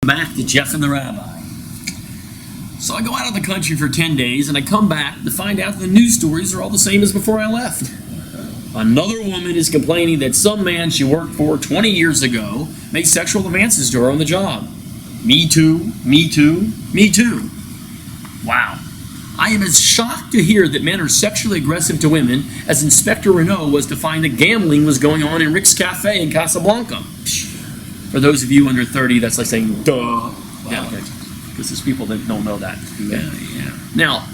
back to Jeff and the Rabbi. So I go out of the country for 10 days, and I come back to find out that the news stories are all the same as before I left. Another woman is complaining that some man she worked for 20 years ago made sexual advances to her on the job. Me too, me too, me too. Wow. I am as shocked to hear that men are sexually aggressive to women as Inspector Renault was to find that gambling was going on in Rick's Cafe in Casablanca. For those of you under 30, that's like saying, duh. Wow. Yeah, because there's people that don't know that. Yeah. Now,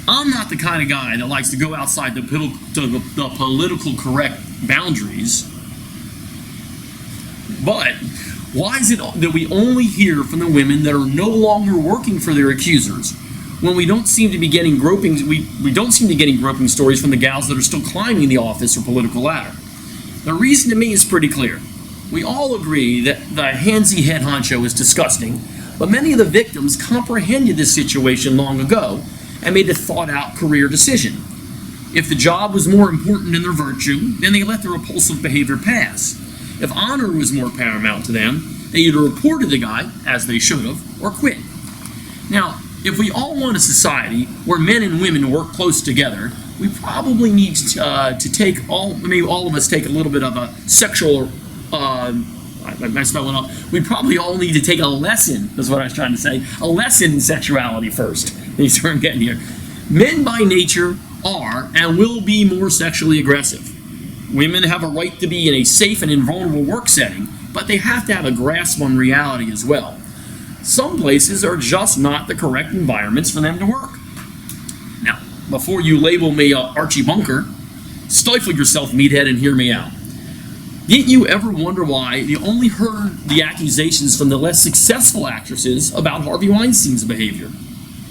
I'm not the kind of guy that likes to go outside the political correct boundaries. But why is it that we only hear from the women that are no longer working for their accusers, when we don't seem to be getting groping? We don't seem to be getting groping stories from the gals that are still climbing the office or political ladder? The reason to me is pretty clear. We all agree that the handsy head honcho is disgusting, but many of the victims comprehended this situation long ago and made a thought-out career decision. If the job was more important than their virtue, then they let the repulsive behavior pass. If honor was more paramount to them, they either reported the guy, as they should have, or quit. Now, if we all want a society where men and women work close together, we probably need to take maybe all of us take a little bit of a sexual, I messed that one up. We probably all need to take a lesson, that's what I was trying to say, a lesson in sexuality first. You see where I'm getting here. Men by nature are and will be more sexually aggressive. Women have a right to be in a safe and invulnerable work setting, but they have to have a grasp on reality as well. Some places are just not the correct environments for them to work. Now, before you label me Archie Bunker, stifle yourself, meathead, and hear me out. Didn't you ever wonder why you only heard the accusations from the less successful actresses about Harvey Weinstein's behavior?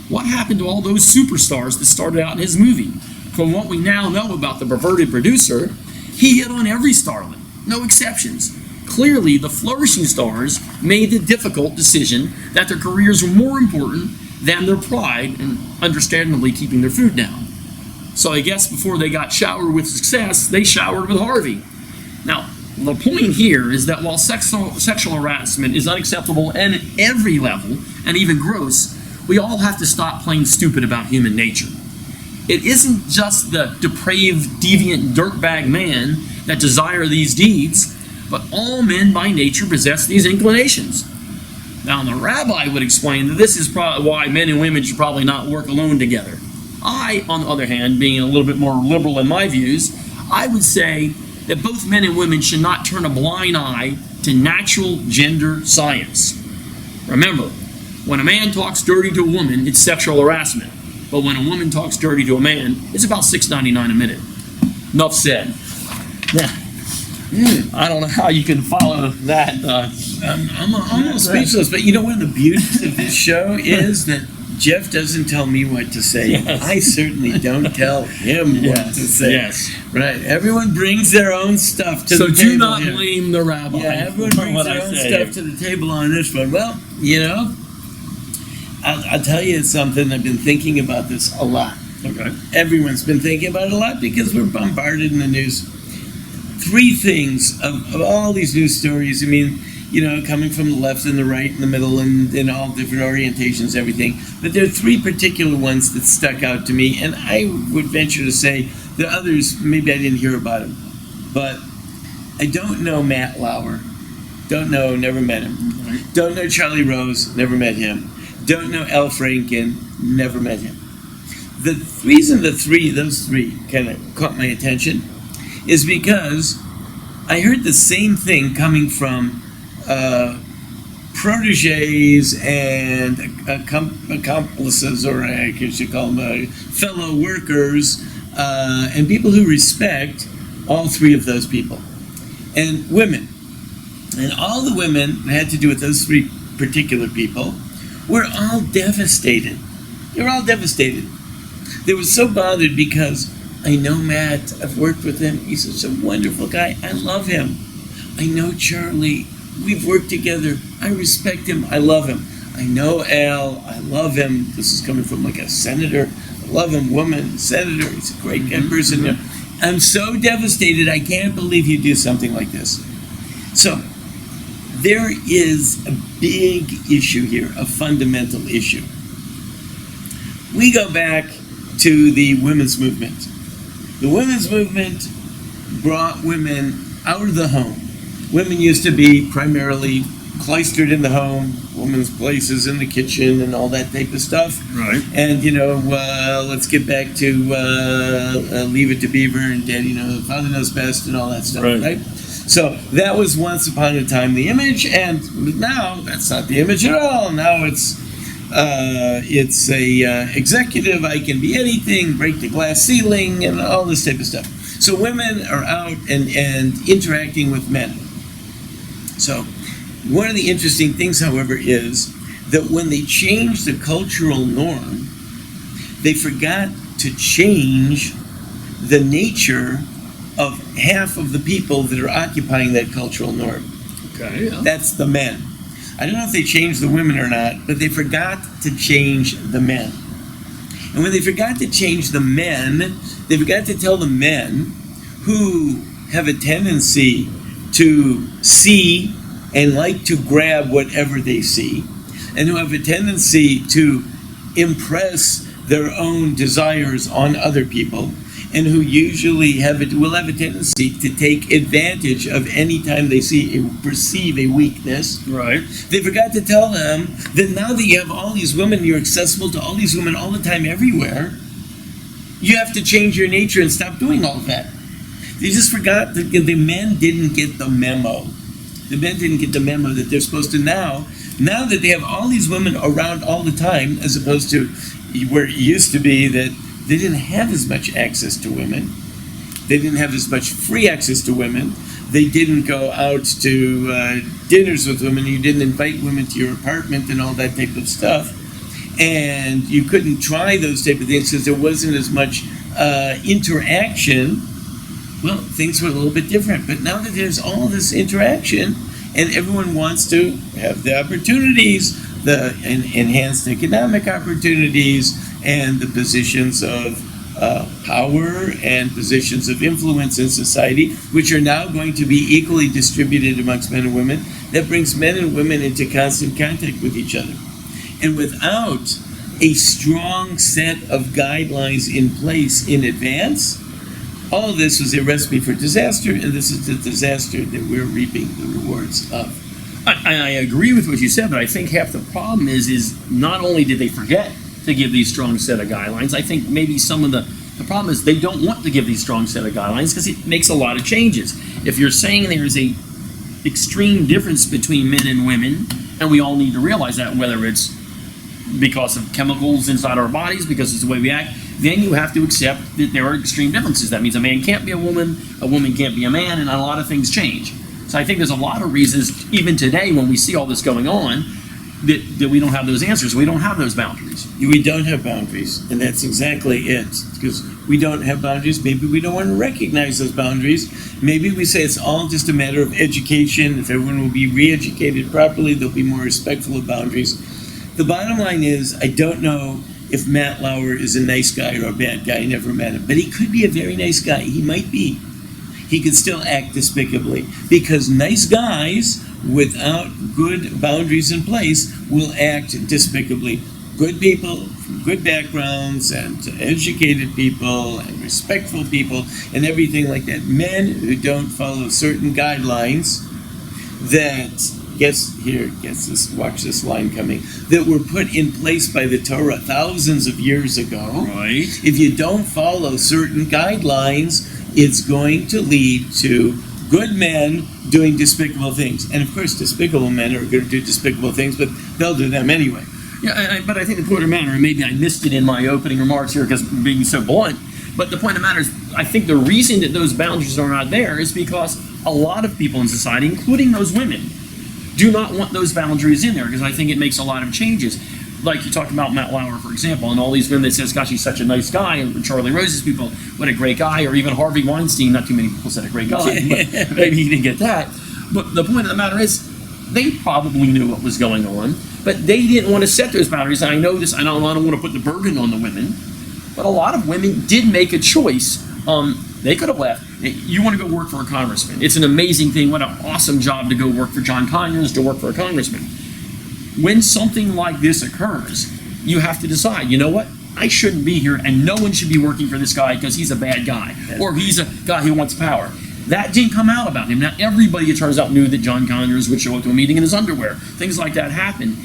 What happened to all those superstars that started out in his movie? From what we now know about the perverted producer, he hit on every starlet, no exceptions. Clearly, the flourishing stars made the difficult decision that their careers were more important than their pride and understandably keeping their food down. So I guess before they got showered with success, they showered with Harvey. Now, the point here is that while sexual harassment is unacceptable at every level, and even gross, we all have to stop playing stupid about human nature. It isn't just the depraved, deviant, dirtbag man that desire these deeds, but all men by nature possess these inclinations. Now, the rabbi would explain that this is probably why men and women should probably not work alone together. I, on the other hand, being a little bit more liberal in my views, I would say that both men and women should not turn a blind eye to natural gender science. Remember, when a man talks dirty to a woman, it's sexual harassment. But when a woman talks dirty to a man, it's about $6.99 a minute. Enough said. I don't know how you can follow that. I'm almost speechless. But you know, one of the beauties of this show is that Jeff doesn't tell me what to say. Yes. I certainly don't tell him what to say. Yes. Right. Everyone brings their own stuff to the table. So do not blame the rabbi. Yeah, everyone brings their own stuff to the table on this one. Well, you know, I'll tell you something. I've been thinking about this a lot. Okay. Everyone's been thinking about it a lot because we're bombarded in the news. Three things of all these news stories. I mean, you know, coming from the left and the right and the middle and in all different orientations, everything. But there are three particular ones that stuck out to me, and I would venture to say the others, maybe I didn't hear about them. But I don't know Matt Lauer. Don't know, never met him. Right. Don't know Charlie Rose, never met him. Don't know Al Franken, never met him. The reason those three kind of caught my attention is because I heard the same thing coming from proteges and accomplices, or I guess you call them fellow workers, and people who respect all three of those people. And women. And all the women that had to do with those three particular people were all devastated. They were all devastated. They were so bothered because I know Matt, I've worked with him, he's such a wonderful guy, I love him. I know Charlie, we've worked together, I respect him, I love him. I know Al, I love him. This is coming from like a senator, I love him, woman, senator, he's a great person. Mm-hmm. I'm so devastated, I can't believe you do something like this. So, there is a big issue here, a fundamental issue. We go back to the women's movement. The women's movement brought women out of the home. Women used to be primarily cloistered in the home, women's places in the kitchen and all that type of stuff. Right. And, let's get back to Leave It to Beaver and Daddy knows, Father knows best and all that stuff, right? So that was once upon a time the image, and now that's not the image at all. Now it's a executive, I can be anything, break the glass ceiling, and all this type of stuff. So women are out and interacting with men. So one of the interesting things, however, is that when they changed the cultural norm, they forgot to change the nature of half of the people that are occupying that cultural norm. Okay, yeah. That's the men. I don't know if they changed the women or not, but they forgot to change the men. And when they forgot to change the men, they forgot to tell the men who have a tendency to see and like to grab whatever they see, and who have a tendency to impress their own desires on other people, and who usually will have a tendency to take advantage of any time they perceive a weakness. Right. They forgot to tell them that now that you have all these women, you're accessible to all these women all the time, everywhere, you have to change your nature and stop doing all of that. They just forgot that the men didn't get the memo. The men didn't get the memo that they're supposed to now that they have all these women around all the time, as opposed to where it used to be that they didn't have as much access to women. They didn't have as much free access to women. They didn't go out to dinners with women. You didn't invite women to your apartment and all that type of stuff. And you couldn't try those type of things because there wasn't as much interaction. Well, things were a little bit different. But now that there's all this interaction and everyone wants to have the opportunities, the enhanced economic opportunities, and the positions of power and positions of influence in society, which are now going to be equally distributed amongst men and women, that brings men and women into constant contact with each other. And without a strong set of guidelines in place in advance, all of this was a recipe for disaster, and this is the disaster that we're reaping the rewards of. I agree with what you said, but I think half the problem is not only did they forget to give these strong set of guidelines, I think maybe some of the problem is they don't want to give these strong set of guidelines because it makes a lot of changes. If you're saying there's a extreme difference between men and women, and we all need to realize that, whether it's because of chemicals inside our bodies, because it's the way we act, then you have to accept that there are extreme differences. That means a man can't be a woman can't be a man, and a lot of things change. So I think there's a lot of reasons, even today when we see all this going on, that we don't have those answers. We don't have those boundaries. We don't have boundaries, and that's exactly it. Because we don't have boundaries, maybe we don't want to recognize those boundaries. Maybe we say it's all just a matter of education. If everyone will be re-educated properly, they'll be more respectful of boundaries. The bottom line is, I don't know if Matt Lauer is a nice guy or a bad guy. I never met him. But he could be a very nice guy. He might be. He could still act despicably. Because nice guys, without good boundaries in place, will act despicably. Good people from good backgrounds and educated people and respectful people and everything like that. Men who don't follow certain guidelines that, watch this line coming, that were put in place by the Torah thousands of years ago. Right. If you don't follow certain guidelines, it's going to lead to good men doing despicable things. And of course, despicable men are going to do despicable things, but they'll do them anyway. Yeah, but I think the point of the matter, and maybe I missed it in my opening remarks here because being so blunt, but the point of the matter is, I think the reason that those boundaries are not there is because a lot of people in society, including those women, do not want those boundaries in there, because I think it makes a lot of changes. Like you talked about Matt Lauer, for example, and all these women that says, gosh, he's such a nice guy, and Charlie Rose's people, what a great guy, or even Harvey Weinstein, not too many people said a great guy, but maybe he didn't get that. But the point of the matter is, they probably knew what was going on, but they didn't want to set those boundaries. And I know this, I don't want to put the burden on the women, but a lot of women did make a choice They could have left. You want to go work for a congressman. It's an amazing thing. What an awesome job to go work for John Conyers, to work for a congressman. When something like this occurs, you have to decide, you know what? I shouldn't be here, and no one should be working for this guy because he's a bad guy, or he's a guy who wants power. That didn't come out about him. Now, everybody, it turns out, knew that John Conyers would show up to a meeting in his underwear. Things like that happen.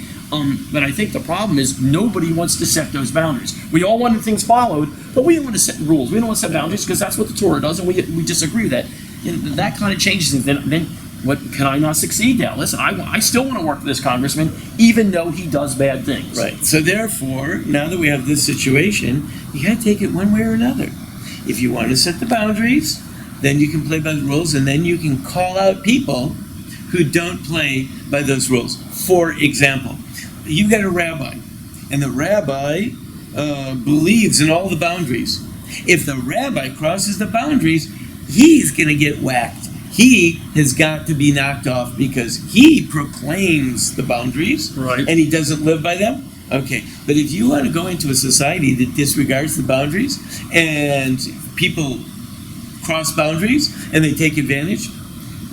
But I think the problem is nobody wants to set those boundaries. We all wanted things followed, but we don't want to set rules. We don't want to set boundaries because that's what the Torah does, and we disagree with that. You know, that kind of changes things. Then what can I not succeed now? Listen, I still want to work for this congressman, even though he does bad things. Right. So therefore, now that we have this situation, you got to take it one way or another. If you want to set the boundaries, then you can play by the rules, and then you can call out people who don't play by those rules. For example, you've got a rabbi, and the rabbi believes in all the boundaries. If the rabbi crosses the boundaries, he's going to get whacked. He has got to be knocked off because he proclaims the boundaries, right, and he doesn't live by them. Okay, but if you want to go into a society that disregards the boundaries and people cross boundaries and they take advantage,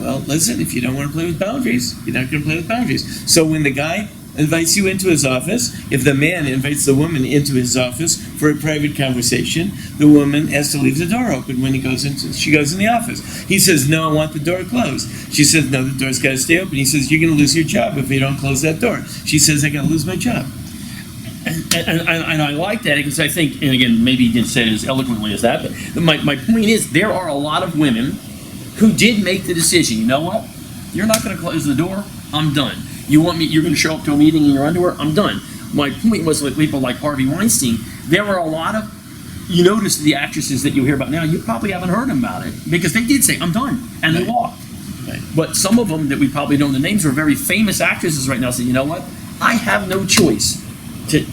well, listen, if you don't want to play with boundaries, you're not going to play with boundaries. So when the guy invites you into his office, if the man invites the woman into his office for a private conversation, the woman has to leave the door open when she goes in the office. He says, no, I want the door closed. She says, no, the door's got to stay open. He says, you're going to lose your job if you don't close that door. She says, I got to lose my job. And I like that because I think, and again, maybe you didn't say it as eloquently as that, but my point is there are a lot of women who did make the decision, you know what? You're not going to close the door, I'm done. You're going to show up to a meeting in your underwear, I'm done. My point was with people like Harvey Weinstein, there were a lot of, you notice the actresses that you hear about now, you probably haven't heard about it because they did say, I'm done, and they walked. Right. But some of them that we probably know the names are very famous actresses right now saying, you know what? I have no choice. To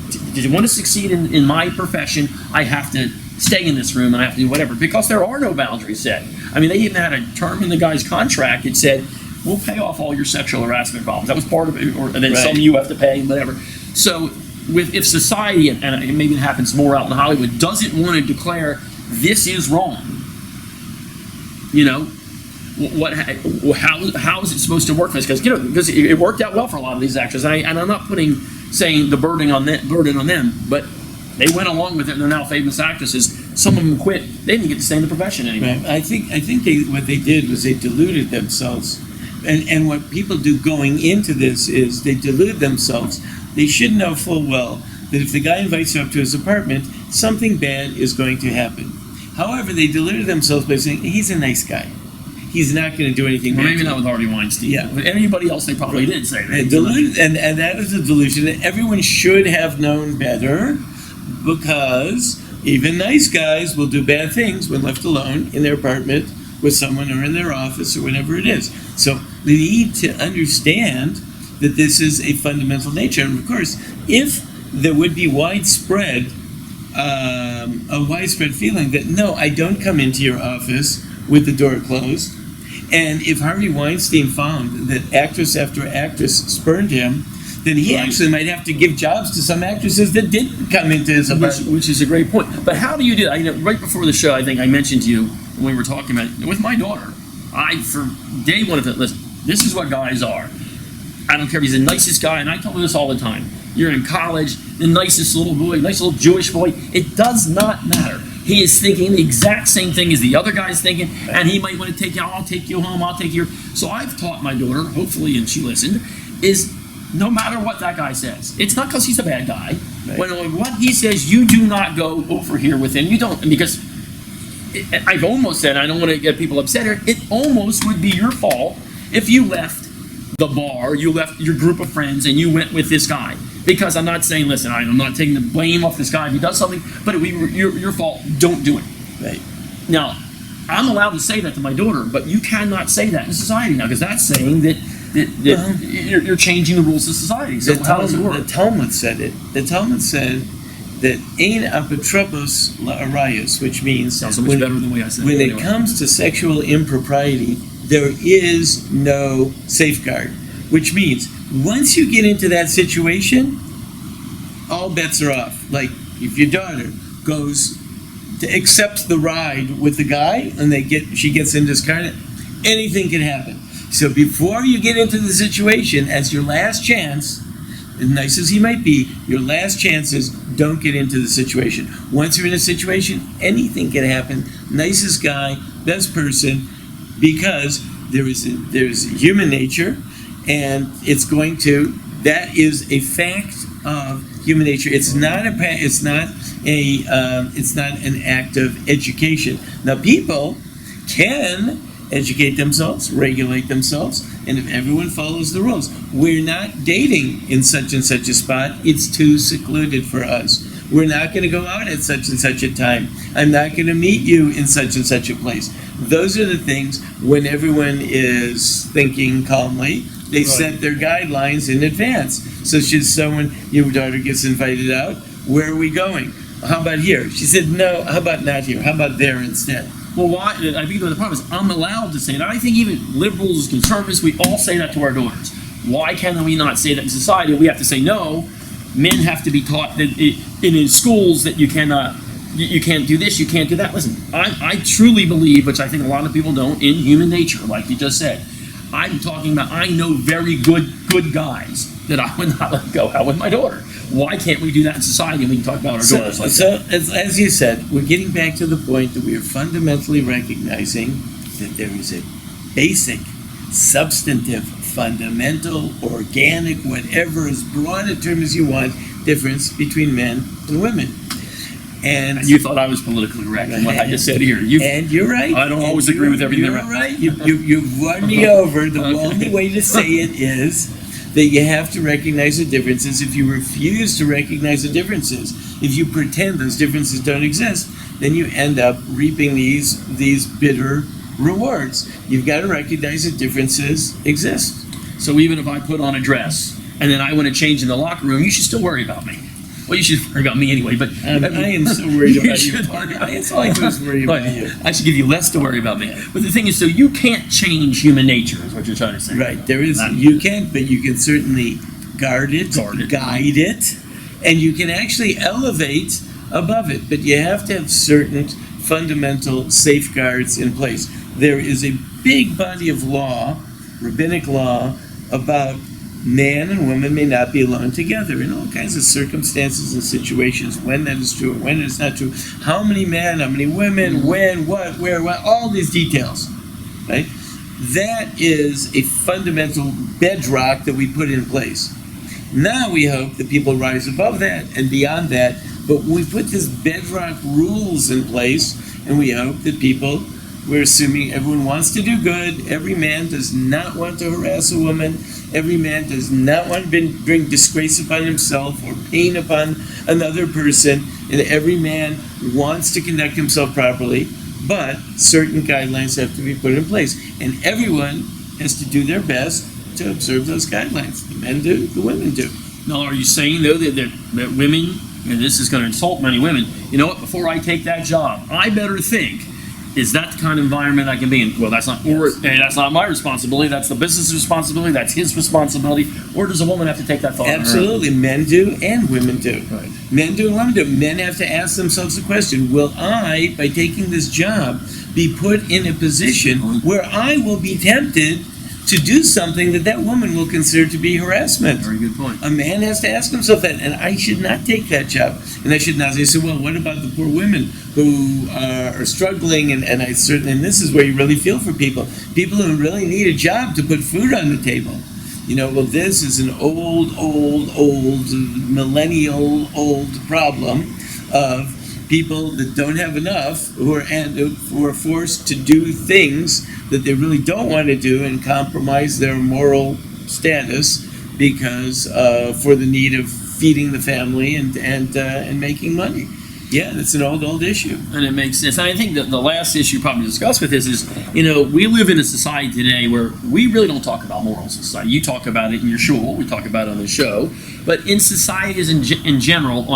want to succeed in my profession, I have to stay in this room and I have to do whatever because there are no boundaries set. I mean, they even had a term in the guy's contract that said, we'll pay off all your sexual harassment problems. That was part of it, and then some you have to pay, whatever. So if society, and maybe it happens more out in Hollywood, doesn't want to declare this is wrong, you know, how is it supposed to work for us? Because it worked out well for a lot of these actors, and I'm not saying the burden on them, but they went along with it, and they're now famous actresses. Some of them quit; they didn't get to stay in the profession anymore. Right. I think what they did was they deluded themselves, and what people do going into this is they delude themselves. They should know full well that if the guy invites you up to his apartment, something bad is going to happen. However, they deluded themselves by saying he's a nice guy. He's not going to do anything. Well, maybe not with Harvey Weinstein. Yeah. With anybody else, they probably did say that. And that is a delusion. Everyone should have known better because even nice guys will do bad things when left alone in their apartment with someone or in their office or whatever it is. So they need to understand that this is a fundamental nature. And of course, if there would be a widespread feeling that, no, I don't come into your office with the door closed, and if Harvey Weinstein found that actress after actress spurned him, then he actually might have to give jobs to some actresses that did come into his apartment. Which is a great point. But how do you do that? Right before the show, I think I mentioned to you when we were talking about it, with my daughter, for day one of it, listen, this is what guys are. I don't care if he's the nicest guy, and I tell him this all the time. You're in college, the nicest little boy, nice little Jewish boy. It does not matter. He is thinking the exact same thing as the other guy's thinking, and he might want to take you, I'll take you home, I'll take you. So I've taught my daughter, hopefully, and she listened, is no matter what that guy says, it's not because he's a bad guy. Right. When what he says, you do not go over here with him. You don't, because I've almost said, I don't want to get people upset here, it almost would be your fault if you left the bar, you left your group of friends, and you went with this guy. Because I'm not saying, listen, I'm not taking the blame off this guy if he does something, but it would be your fault, don't do it. Right. Now, I'm allowed to say that to my daughter, but you cannot say that in society now, because that's saying that you're changing the rules of society. So how does it work? The Talmud said it. The Talmud said that ein apotropos la'arayos, which means sounds so much better than the way I said it. When it comes to sexual impropriety, there is no safeguard, which means once you get into that situation, all bets are off. Like if your daughter goes to accept the ride with the guy, and she gets in this car, anything can happen. So before you get into the situation, as your last chance, as nice as he might be, your last chance is don't get into the situation. Once you're in a situation, anything can happen. Nicest guy, best person, because there's human nature, and that is a fact of human nature. It's not an act of education. Now, people can educate themselves, regulate themselves, and if everyone follows the rules. We're not dating in such and such a spot. It's too secluded for us. We're not going to go out at such and such a time. I'm not going to meet you in such and such a place. Those are the things when everyone is thinking calmly. They set their guidelines in advance. So your daughter gets invited out, where are we going? How about here? She said, no, how about not here? How about there instead? Well, why? I think the problem is I'm allowed to say that. I think even liberals, conservatives, we all say that to our daughters. Why can we not say that in society? We have to say no. Men have to be taught that in schools that you can't do this, you can't do that. Listen, I truly believe, which I think a lot of people don't, in human nature, like you just said. I'm talking about, I know very good guys that I would not let go out with my daughter. Why can't we do that in society, and we can talk about our daughters like that? So, as you said, we're getting back to the point that we are fundamentally recognizing that there is a basic, substantive, fundamental, organic, whatever, as broad a term as you want, difference between men and women. And you thought I was politically correct in what I just said here. And you're right. I don't always agree with everything. You're right. You've won me over. The only way to say it is that you have to recognize the differences. If you refuse to recognize the differences, if you pretend those differences don't exist, then you end up reaping these bitter rewards. You've got to recognize that differences exist. So even if I put on a dress and then I want to change in the locker room, you should still worry about me. Well, you should worry about me anyway, but I am so worried about you. It's all I do is worry about you. I should give you less to worry about me. But the thing is, so you can't change human nature, is what you're trying to say. Right. You can't, but you can certainly guide it, and you can actually elevate above it. But you have to have certain fundamental safeguards in place. There is a big body of law, rabbinic law, about man and woman may not be alone together in all kinds of circumstances and situations, when that is true and when it's not true, how many men, how many women, when, what, where, what, all these details, right? That is a fundamental bedrock that we put in place. Now we hope that people rise above that and beyond that, but we put these bedrock rules in place, and we hope that we're assuming everyone wants to do good. Every man does not want to harass a woman. Every man does not want to bring disgrace upon himself or pain upon another person. And every man wants to conduct himself properly, but certain guidelines have to be put in place. And everyone has to do their best to observe those guidelines. The men do, the women do. Now, are you saying, though, that women, and this is going to insult many women, you know what, before I take that job, I better think, is that the kind of environment I can be in? Well, that's not my responsibility. That's the business responsibility. That's his responsibility. Or does a woman have to take that thought? Absolutely. Men do and women do. Right. Men do and women do. Men have to ask themselves the question, will I, by taking this job, be put in a position where I will be tempted to do something that woman will consider to be harassment? Very good point. A man has to ask himself that, and I should not take that job. And I should not say, well, what about the poor women who are struggling? And this is where you really feel for people who really need a job to put food on the table. Well, this is an old, millennial problem of people that don't have enough, who are forced to do things that they really don't want to do and compromise their moral status because for the need of feeding the family and making money. Yeah, that's an old issue. And it makes sense. And I think that the last issue probably to discuss with this is, we live in a society today where we really don't talk about morals in society. You talk about it in your shul, we talk about it on the show, but in societies in general,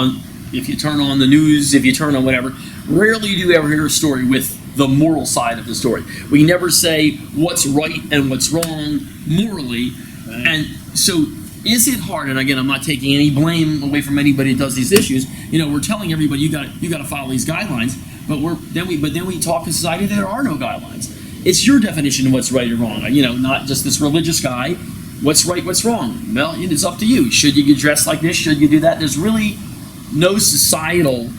if you turn on the news, if you turn on whatever, rarely do you ever hear a story with the moral side of the story. We never say what's right and what's wrong morally. Right. And so is it hard, and again, I'm not taking any blame away from anybody that does these issues, we're telling everybody you got to follow these guidelines, Then we talk in society there are no guidelines. It's your definition of what's right or wrong. Not just this religious guy. What's right, what's wrong? Well, it's up to you. Should you get dressed like this? Should you do that? There's really no societal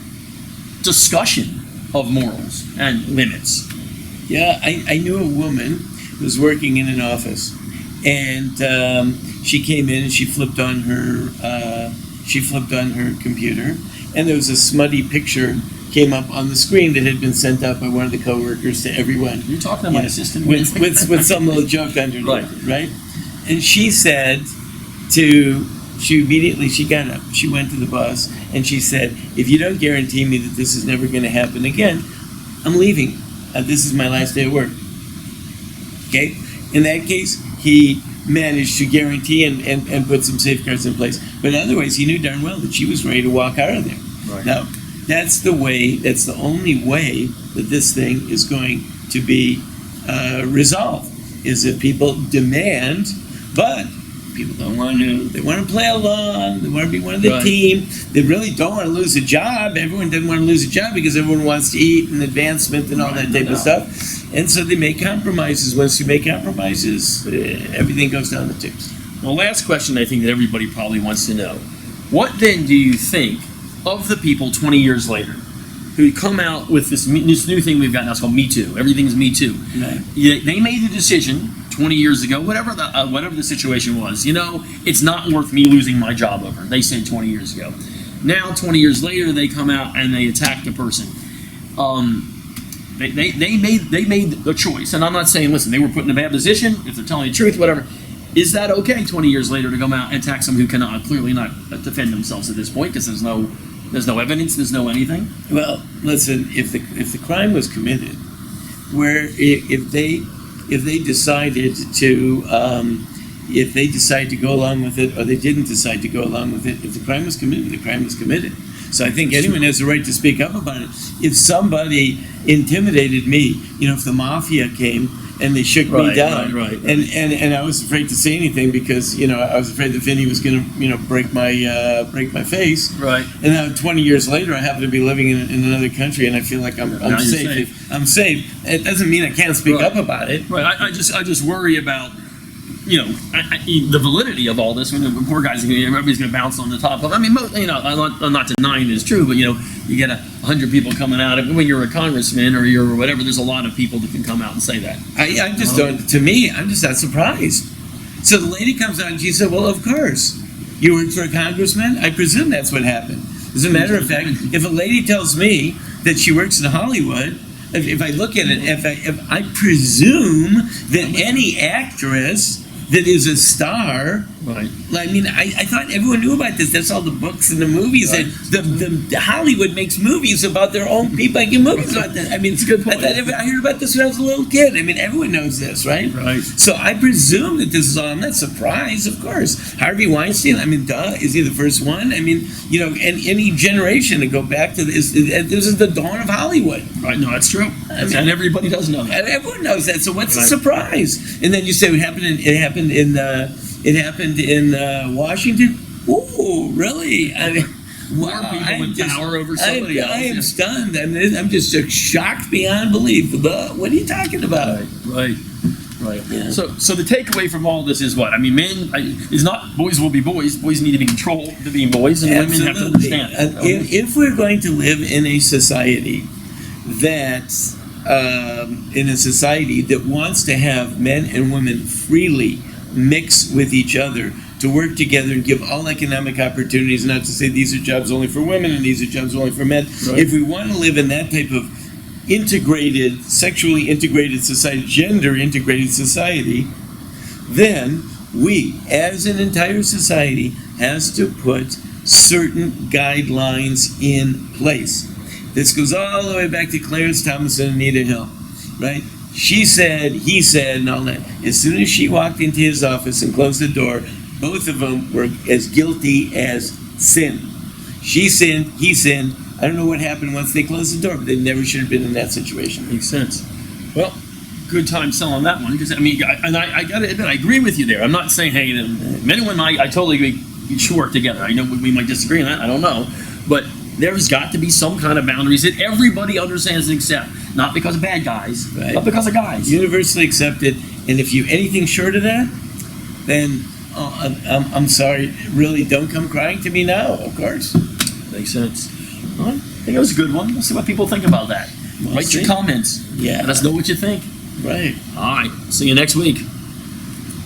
discussion of morals and limits. Yeah, I knew a woman who was working in an office, and she came in and she flipped on her computer, and there was a smutty picture came up on the screen that had been sent out by one of the coworkers to everyone. You're talking to my assistant with some little joke underneath, right? And she said she got up, she went to the boss, and she said, if you don't guarantee me that this is never going to happen again, I'm leaving. This is my last day of work. Okay? In that case, he managed to guarantee and put some safeguards in place. But otherwise, he knew darn well that she was ready to walk out of there. Right. Now, that's the only way that this thing is going to be resolved, is if people demand, but people don't want to. They want to play along. They want to be one of the team. They really don't want to lose a job. Everyone doesn't want to lose a job because everyone wants to eat and advancement and all that type of stuff. And so they make compromises. Once you make compromises, everything goes down the tubes. Well, last question I think that everybody probably wants to know. What then do you think of the people 20 years later who come out with this new thing we've got now? It's called Me Too. Everything's Me Too. Right. They made a decision 20 years ago, whatever the situation was. It's not worth me losing my job over. They said 20 years ago. Now, 20 years later, they come out and they attack the person. They made the choice, and I'm not saying, listen, they were put in a bad position. If they're telling the truth, whatever. Is that okay 20 years later to come out and attack someone who cannot clearly not defend themselves at this point because there's no evidence, there's no anything? Well, listen, if the crime was committed, where if they decided to go along with it, or they didn't decide to go along with it, if the crime was committed, the crime was committed. So I think anyone has a right to speak up about it. If somebody intimidated me, if the mafia came and they shook me down, and I was afraid to say anything because I was afraid that Vinny was going to break my face. Right. And now 20 years later, I happen to be living in another country, and I feel like I'm safe. I'm safe. It doesn't mean I can't speak up about it. Right. I just worry about the validity of all this. When the poor guys, everybody's going to bounce on the top of. I mean, I'm not denying it's true, but you get 100 people coming out. When you're a congressman or you're whatever, there's a lot of people that can come out and say that. I just don't. To me, I'm just not surprised. So the lady comes out and she said, "Well, of course, you work for a congressman. I presume that's what happened." As a matter of fact, if a lady tells me that she works in Hollywood, if I look at it, if I presume that any actress that is a star. Right. I mean, I thought everyone knew about this. That's all the books and the movies. Right. The Hollywood makes movies about their own people. Making movies about that. I mean, it's a good point. I heard about this when I was a little kid. I mean, everyone knows this, right? Right. So I presume that this is all. I'm not surprised, of course. Harvey Weinstein. I mean, duh. Is he the first one? I mean, and any generation to go back to this. This is the dawn of Hollywood. Right. No, that's true. And everybody does know that. And everyone knows that. So what's the surprise? And then you say it happened in Washington. Ooh, really? I mean, More people with power over somebody else. I am stunned. I mean, I'm just shocked beyond belief. What are you talking about? Right. Yeah. So the takeaway from all this is what? I mean, is not boys will be boys. Boys need to be controlled to being boys, and women have to understand. If we're going to live in a society that wants to have men and women freely mix with each other, to work together and give all economic opportunities, not to say these are jobs only for women and these are jobs only for men. Right. If we want to live in that type of integrated, sexually integrated society, gender integrated society, then we, as an entire society, has to put certain guidelines in place. This goes all the way back to Clarence Thomas and Anita Hill, right? She said, he said, and all that. As soon as she walked into his office and closed the door, both of them were as guilty as sin. She sinned, he sinned. I don't know what happened once they closed the door, but they never should have been in that situation. Makes sense. Well, good time selling that one, because I got to admit, I agree with you there. I'm not saying, hey, men and women, I totally agree, you should work together. I know we might disagree on that, I don't know, but there's got to be some kind of boundaries that everybody understands and accepts. Not because of bad guys, Right. but because of guys. Universally accepted. And if you anything short of that, then I'm sorry. Really, don't come crying to me now. Of course. Makes sense. Well, I think it was a good one. Let's see what people think about that. We'll Write your see. comments. Yeah. Let us know what you think. Right. All right. See you next week.